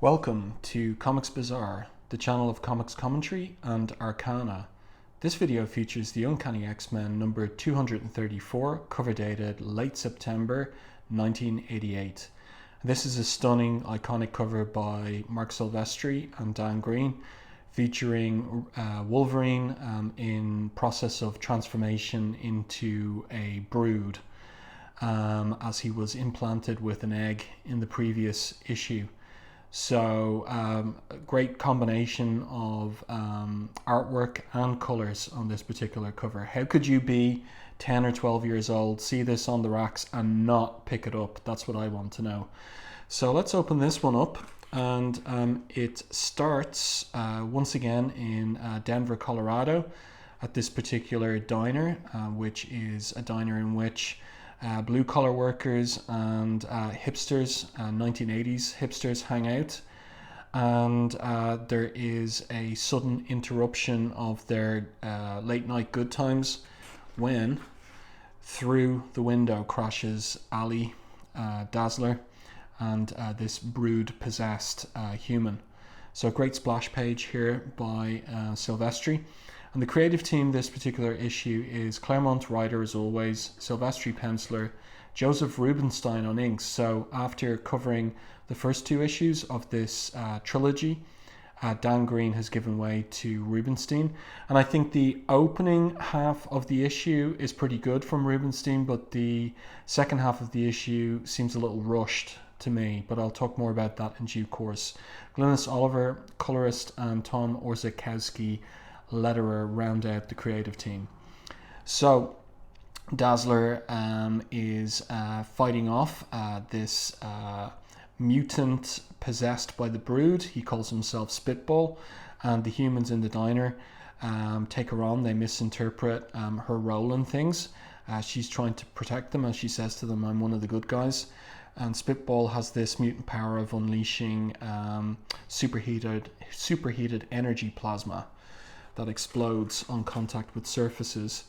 Welcome to Comics Bazaar, the channel of comics commentary and arcana. This video features the Uncanny X-Men number 234, cover dated late September 1988. This is a stunning, iconic cover by Marc Silvestri and Dan Green, featuring Wolverine in process of transformation into a brood, as he was implanted with an egg in the previous issue. So a great combination of artwork and colors on this particular cover. How could you be 10 or 12 years old, see this on the racks and not pick it up? That's what I want to know. So let's open this one up, and it starts once again in Denver, Colorado, at this particular diner, which is a diner in which blue collar workers and hipsters, 1980s hipsters, hang out. And there is a sudden interruption of their late night good times when through the window crashes Ali, Dazzler, and this brood possessed human. So a great splash page here by Silvestri. And the creative team this particular issue is Claremont writer as always, Silvestri penciler, Joseph Rubinstein on inks. So after covering the first two issues of this trilogy, Dan Green has given way to Rubinstein. And I think the opening half of the issue is pretty good from Rubinstein, but the second half of the issue seems a little rushed to me, but I'll talk more about that in due course. Glynis Oliver, colorist, and Tom Orzechowski, letterer, round out the creative team. So Dazzler is fighting off this mutant possessed by the brood. He calls himself Spitball, and the humans in the diner take her on. They misinterpret her role in things. She's trying to protect them, as she says to them, "I'm one of the good guys." And Spitball has this mutant power of unleashing superheated energy plasma that explodes on contact with surfaces.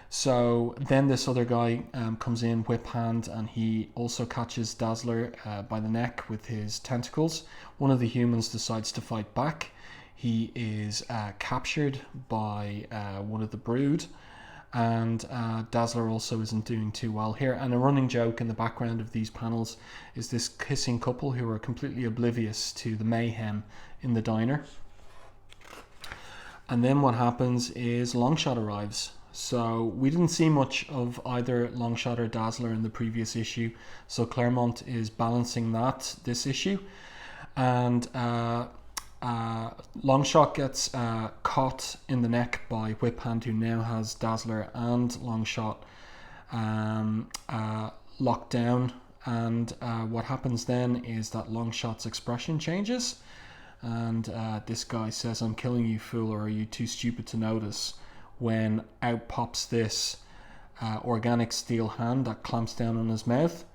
So then this other guy comes in, whip hand, and he also catches Dazzler by the neck with his tentacles. One of the humans decides to fight back. He is captured by one of the brood, and Dazzler also isn't doing too well here. And a running joke in the background of these panels is this kissing couple who are completely oblivious to the mayhem in the diner. And then what happens is Longshot arrives. So we didn't see much of either Longshot or Dazzler in the previous issue, so Claremont is balancing that this issue. And Longshot gets caught in the neck by Whip Hand, who now has Dazzler and Longshot locked down. And what happens then is that Longshot's expression changes. And this guy says, "I'm killing you, fool, or are you too stupid to notice?" When out pops this organic steel hand that clamps down on his mouth.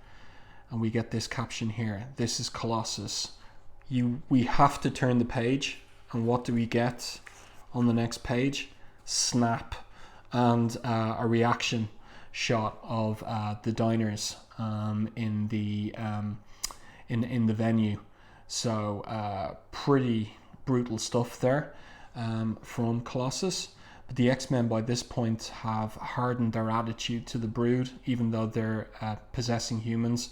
And we get this caption here: "This is Colossus." We have to turn the page, and what do we get on the next page? Snap, and a reaction shot of the diners in the venue. So pretty brutal stuff there from Colossus. But the X-Men by this point have hardened their attitude to the brood, even though they're possessing humans.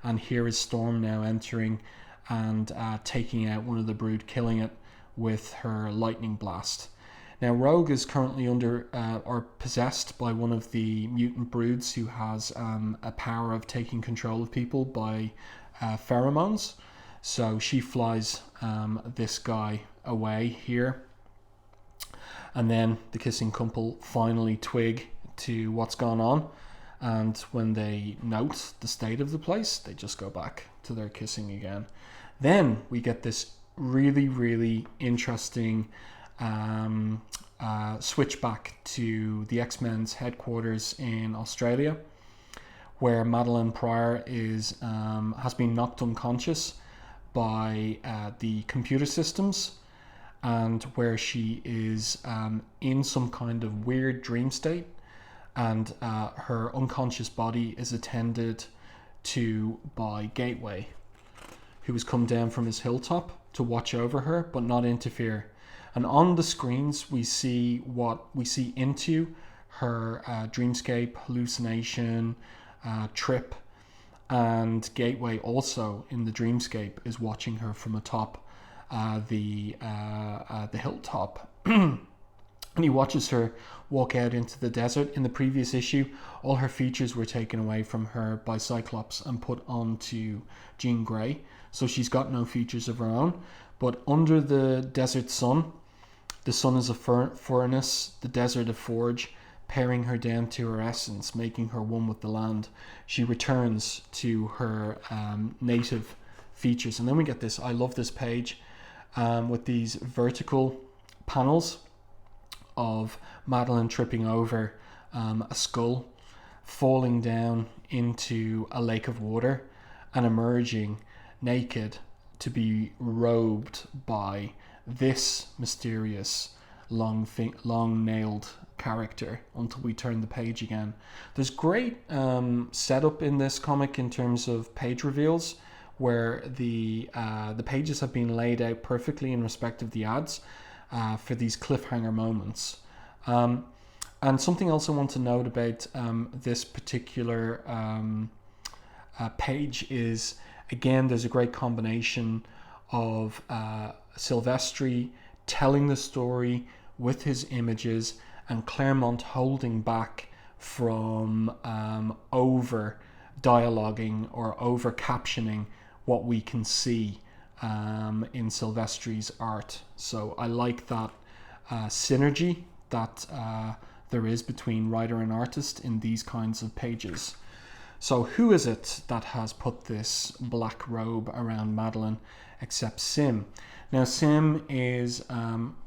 And here is Storm now entering and taking out one of the brood, killing it with her lightning blast. Now Rogue is currently under or possessed by one of the mutant broods, who has a power of taking control of people by pheromones. So she flies this guy away here. And then the kissing couple finally twig to what's gone on. And when they note the state of the place, they just go back to their kissing again. Then we get this really, really interesting switch back to the X-Men's headquarters in Australia, where Madelyne Pryor has been knocked unconscious by the computer systems, and where she is in some kind of weird dream state, and her unconscious body is attended to by Gateway, who has come down from his hilltop to watch over her but not interfere. And on the screens we see into her dreamscape, hallucination, trip, and Gateway also in the dreamscape is watching her from atop the hilltop. And he watches her walk out into the desert. In the previous issue, all her features were taken away from her by Cyclops and put onto Jean Grey. So she's got no features of her own. But under the desert sun, the sun is a furnace, the desert a forge, paring her down to her essence, making her one with the land. She returns to her native features. And then we get this, I love this page, with these vertical panels of Madelyne tripping over a skull, falling down into a lake of water, and emerging naked to be robed by this mysterious long-nailed character until we turn the page again. There's great setup in this comic in terms of page reveals, where the pages have been laid out perfectly in respect of the ads for these cliffhanger moments. And something else I want to note about this particular page is, again, there's a great combination of Silvestri telling the story with his images and Claremont holding back from over dialoguing or over captioning what we can see in Silvestri's art. So I like that synergy that there is between writer and artist in these kinds of pages. So who is it that has put this black robe around Madelyne except Sim? Now Sim is,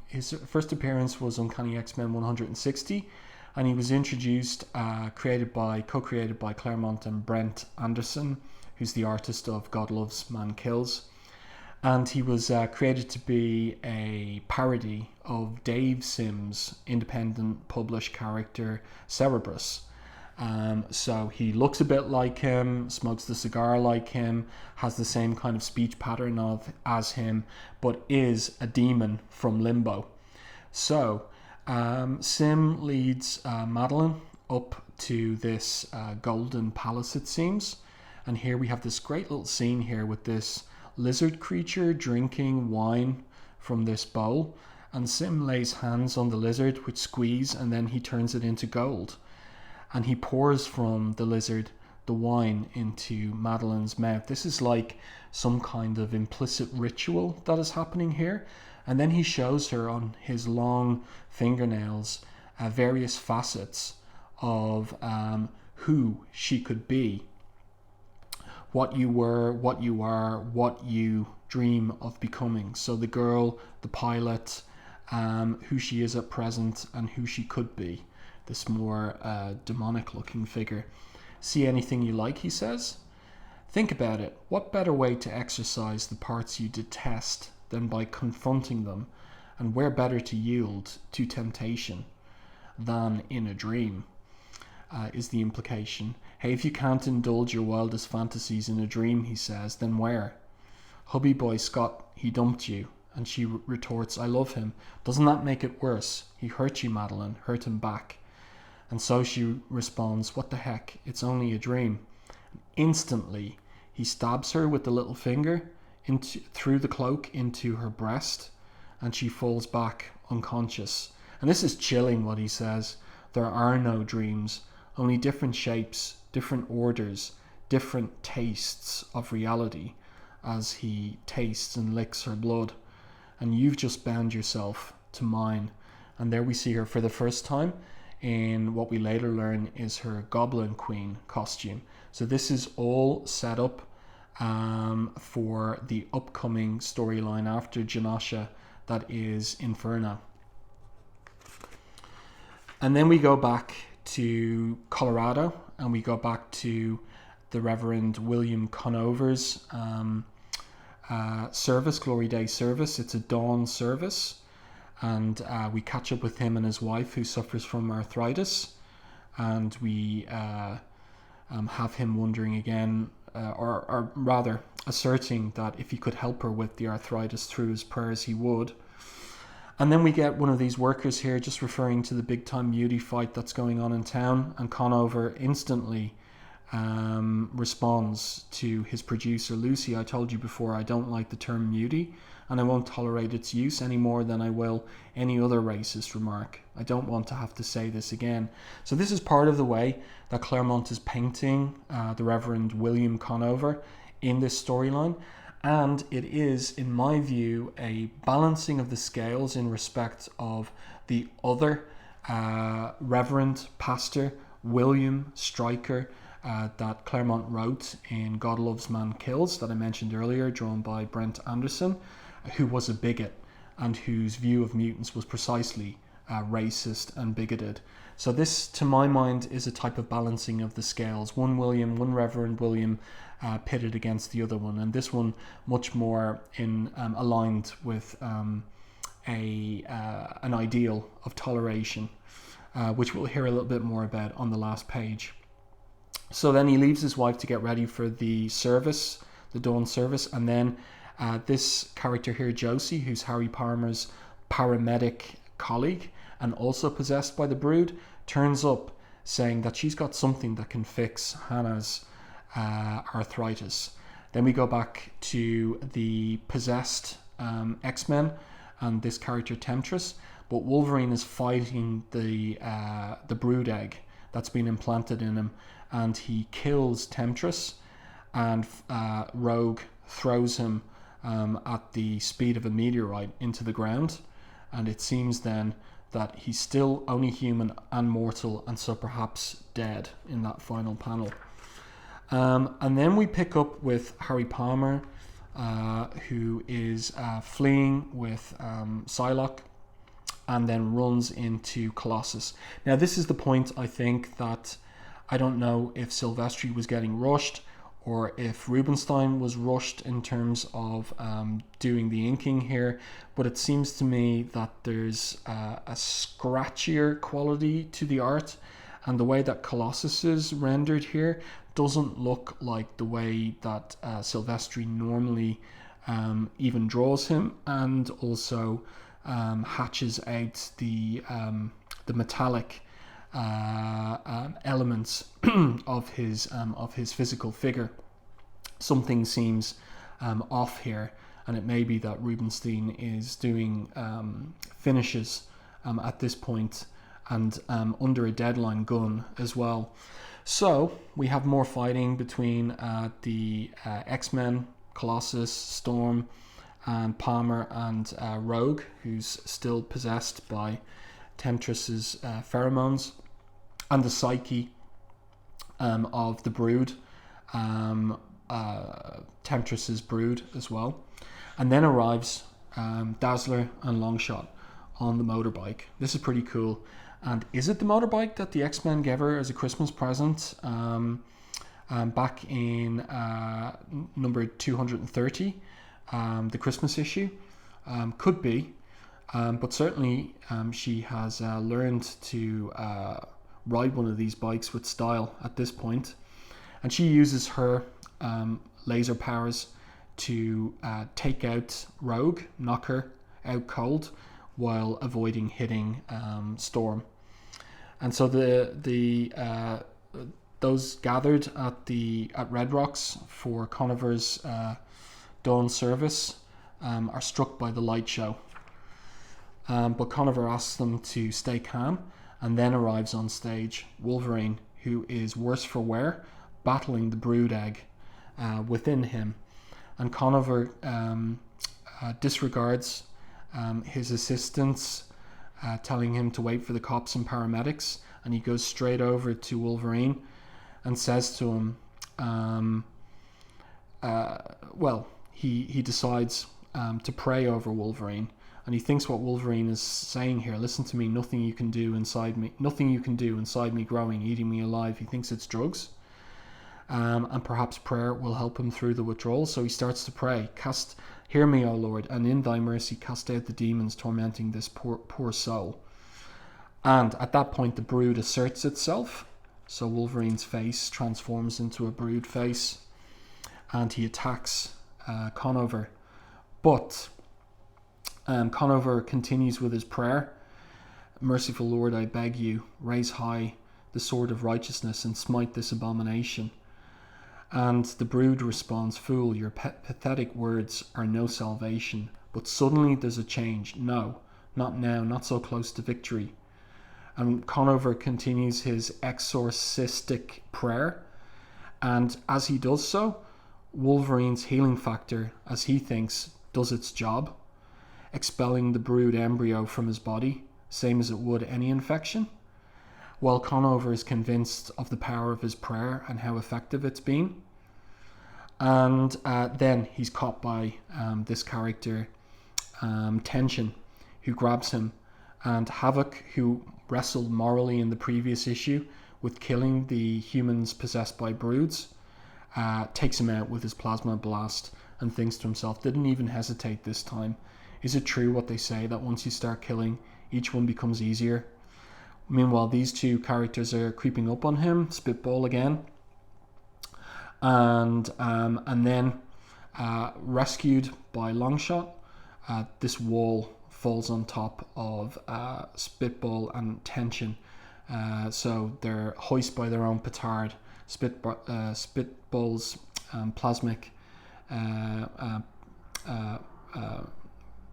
his first appearance was Uncanny X-Men 160, and he was introduced, co-created by Claremont and Brent Anderson, who's the artist of God Loves, Man Kills. And he was created to be a parody of Dave Sim's independent published character Cerebrus. So he looks a bit like him, smokes the cigar like him, has the same kind of speech pattern as him, but is a demon from Limbo. So Sim leads Madelyne up to this golden palace, it seems. And here we have this great little scene here with this lizard creature drinking wine from this bowl. And Sim lays hands on the lizard, which squeeze, and then he turns it into gold. And he pours from the lizard the wine into Madelyne's mouth. This is like some kind of implicit ritual that is happening here. And then he shows her on his long fingernails various facets of who she could be. What you were, what you are, what you dream of becoming. So the girl, the pilot, who she is at present, and who she could be. This more demonic looking figure. See anything you like, he says? Think about it. What better way to exercise the parts you detest than by confronting them? And where better to yield to temptation than in a dream, is the implication. Hey, if you can't indulge your wildest fantasies in a dream, he says, then where? Hubby boy Scott, he dumped you. And she retorts, I love him. Doesn't that make it worse? He hurt you, Madelyne. Hurt him back. And so she responds, what the heck? It's only a dream. Instantly, he stabs her with the little finger through the cloak into her breast, and she falls back unconscious. And this is chilling what he says. There are no dreams, only different shapes, different orders, different tastes of reality as he tastes and licks her blood. And you've just bound yourself to mine. And there we see her for the first time in what we later learn is her Goblin Queen costume. So this is all set up for the upcoming storyline after Genosha, that is Inferno. And then we go back to Colorado, and we go back to the Reverend William Conover's service, Glory Day service. It's a dawn service. And we catch up with him and his wife, who suffers from arthritis. And we have him wondering again, or rather, asserting that if he could help her with the arthritis through his prayers, he would. And then we get one of these workers here just referring to the big time mutie fight that's going on in town, and Conover instantly responds to his producer, Lucy, I told you before I don't like the term mutie, and I won't tolerate its use any more than I will any other racist remark. I don't want to have to say this again. So this is part of the way that Claremont is painting the Reverend William Conover in this storyline, and it is, in my view, a balancing of the scales in respect of the other Reverend Pastor William Stryker that Claremont wrote in God Loves Man Kills that I mentioned earlier, drawn by Brent Anderson, who was a bigot and whose view of mutants was precisely racist and bigoted. So this, to my mind, is a type of balancing of the scales. One William, one Reverend William pitted against the other one, and this one much more aligned with an ideal of toleration, which we'll hear a little bit more about on the last page. So then he leaves his wife to get ready for the service, the dawn service, and then this character here, Josie, who's Harry Palmer's paramedic colleague and also possessed by the Brood, turns up saying that she's got something that can fix Hannah's arthritis. Then we go back to the possessed X-Men and this character Temptress, but Wolverine is fighting the Brood egg that's been implanted in him, and he kills Temptress, and Rogue throws him at the speed of a meteorite into the ground, and it seems then that he's still only human and mortal, and so perhaps dead in that final panel. And then we pick up with Harry Palmer, who is fleeing with Psylocke, and then runs into Colossus. Now this is the point, I think, that I don't know if Silvestri was getting rushed or if Rubinstein was rushed in terms of doing the inking here, but it seems to me that there's a scratchier quality to the art, and the way that Colossus is rendered here doesn't look like the way that Silvestri normally even draws him, and also hatches out the metallic elements of his physical figure. Something seems off here, and it may be that Rubinstein is doing finishes at this point, and under a deadline gun as well. So we have more fighting between the X-Men, Colossus, Storm, and Palmer, and Rogue, who's still possessed by Temptress's pheromones, and the psyche of the Brood, Temptress's Brood as well. And then arrives Dazzler and Longshot on the motorbike. This is pretty cool. And is it the motorbike that the X-Men gave her as a Christmas present back in number 230, the Christmas issue? Could be. But certainly she has learned to ride one of these bikes with style at this point. And she uses her laser powers to take out Rogue, knock her out cold, while avoiding hitting Storm. And so those gathered at Red Rocks for Conover's dawn service are struck by the light show. But Conover asks them to stay calm, and then arrives on stage Wolverine, who is worse for wear, battling the Brood egg within him. And Conover disregards his assistants, telling him to wait for the cops and paramedics, and he goes straight over to Wolverine and says to him, he decides to pray over Wolverine, and he thinks what Wolverine is saying here, listen to me, nothing you can do inside me growing, eating me alive. He thinks it's drugs, and perhaps prayer will help him through the withdrawal. So he starts to pray, hear me, O Lord, and in thy mercy cast out the demons tormenting this poor soul. And at that point the Brood asserts itself, so Wolverine's face transforms into a Brood face, and he attacks Conover. But Conover continues with his prayer. Merciful Lord, I beg you, raise high the sword of righteousness and smite this abomination. And the brood responds, fool, your pathetic words are no salvation. But suddenly there's a change. No, not now, not so close to victory. And Conover continues his exorcistic prayer. And as he does so, Wolverine's healing factor, as he thinks, does its job, expelling the brood embryo from his body, same as it would any infection. While Conover is convinced of the power of his prayer and how effective it's been. And then he's caught by this character, Tension, who grabs him. And Havok, who wrestled morally in the previous issue with killing the humans possessed by broods, takes him out with his plasma blast and thinks to himself, didn't even hesitate this time. Is it true what they say, that once you start killing, each one becomes easier? Meanwhile, these two characters are creeping up on him, spitball again, and then rescued by Longshot. This wall falls on top of Spitball and Tension, so they're hoisted by their own petard. Spitball's plasmic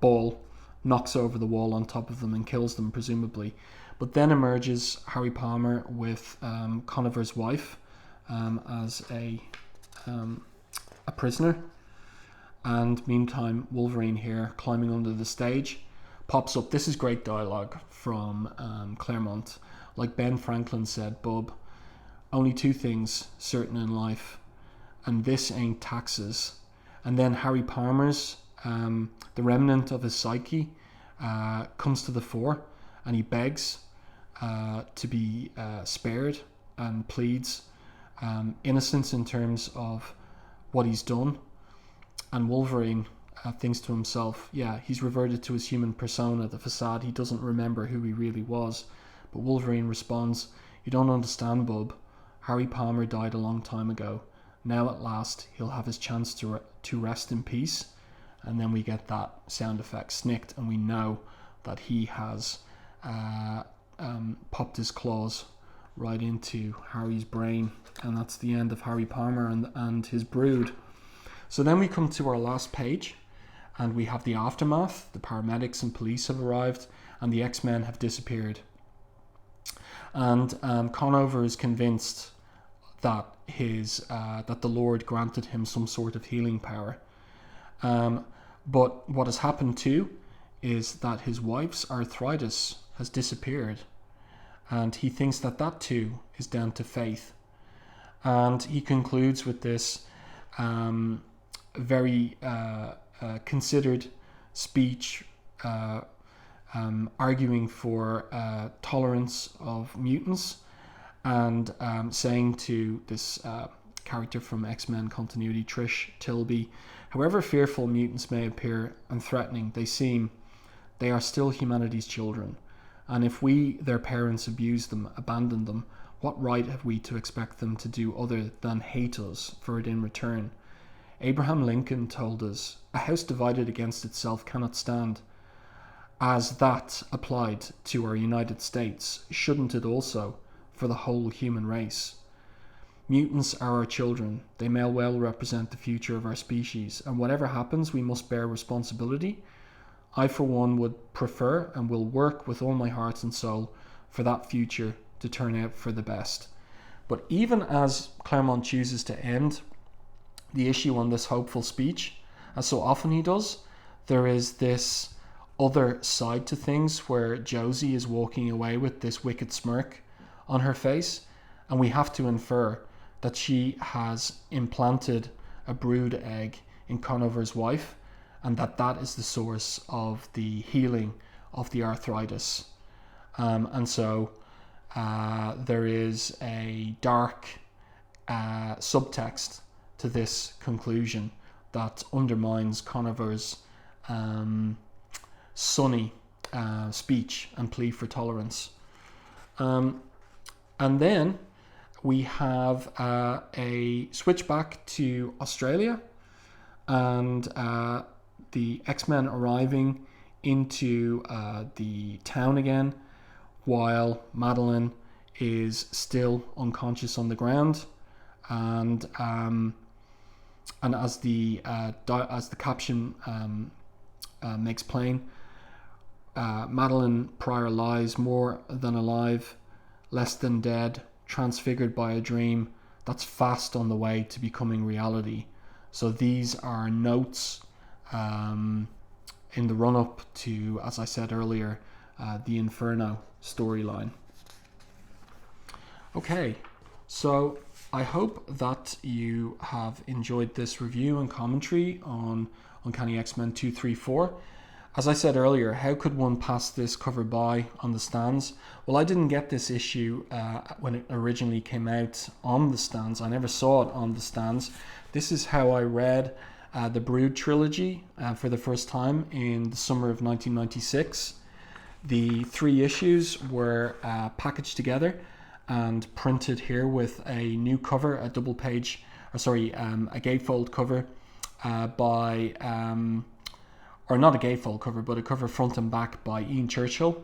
ball knocks over the wall on top of them and kills them, presumably. But then emerges Harry Palmer with Conover's wife as a prisoner. And meantime, Wolverine here, climbing under the stage, pops up. This is great dialogue from Claremont. Like Ben Franklin said, Bub, only two things certain in life, and this ain't taxes. And then Harry Palmer's, the remnant of his psyche, comes to the fore, and he begs to be spared and pleads innocence in terms of what he's done. And Wolverine thinks to himself, yeah, he's reverted to his human persona, the facade. He doesn't remember who he really was. But Wolverine responds, you don't understand, Bub. Harry Palmer died a long time ago. Now at last he'll have his chance to rest in peace. And then we get that sound effect snicked, and we know that he has popped his claws right into Harry's brain. And that's the end of Harry Palmer and his brood. So then we come to our last page, and we have the aftermath. The paramedics and police have arrived, and the X-Men have disappeared. And Conover is convinced that that the Lord granted him some sort of healing power. But what has happened too is that his wife's arthritis has disappeared, and he thinks that too is down to faith. And he concludes with this very considered speech arguing for tolerance of mutants, and saying to this character from X-Men continuity, Trish Tilby, however fearful mutants may appear and threatening they seem, they are still humanity's children, and if we, their parents, abuse them, abandon them, what right have we to expect them to do other than hate us for it in return? Abraham Lincoln told us, a house divided against itself cannot stand. As that applied to our United States, shouldn't it also for the whole human race? Mutants are our children. They may well represent the future of our species, and whatever happens, we must bear responsibility. I, for one, would prefer and will work with all my heart and soul for that future to turn out for the best. But even as Claremont chooses to end the issue on this hopeful speech, as so often he does, there is this other side to things where Josie is walking away with this wicked smirk on her face, and we have to infer that she has implanted a brood egg in Conover's wife, and that is the source of the healing of the arthritis. And so there is a dark subtext to this conclusion that undermines Conover's sunny speech and plea for tolerance. And then we have a switch back to Australia, and the X-Men arriving into the town again, while Madelyne is still unconscious on the ground, and as the caption makes plain, Madelyne Pryor lies more than alive, less than dead, transfigured by a dream that's fast on the way to becoming reality. So these are notes in the run-up to, as I said earlier, the Inferno storyline. Okay, so I hope that you have enjoyed this review and commentary on Uncanny X-Men 234. As I said earlier, how could one pass this cover by on the stands? Well, I didn't get this issue when it originally came out on the stands. I never saw it on the stands. This is how I read the Brood trilogy for the first time in the summer of 1996. The 3 issues were packaged together and printed here with a new cover, a gatefold cover by, or not a gatefold cover, but a cover front and back by Ian Churchill.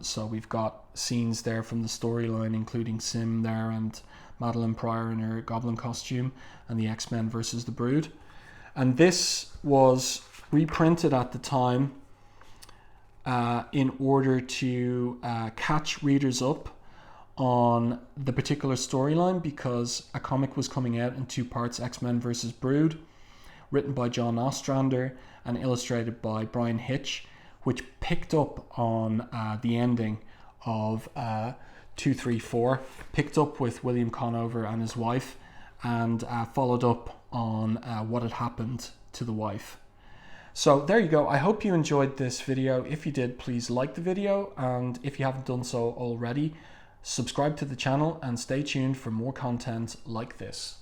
So we've got scenes there from the storyline, including Sim there and Madelyne Pryor in her Goblin costume, and the X-Men versus the Brood. And this was reprinted at the time in order to catch readers up on the particular storyline, because a comic was coming out in 2 parts, X-Men versus Brood, written by John Ostrander and illustrated by Brian Hitch, which picked up on the ending of 234, picked up with William Conover and his wife, and followed up on what had happened to the wife. So there you go. I hope you enjoyed this video. If you did, please like the video, and if you haven't done so already, subscribe to the channel and stay tuned for more content like this.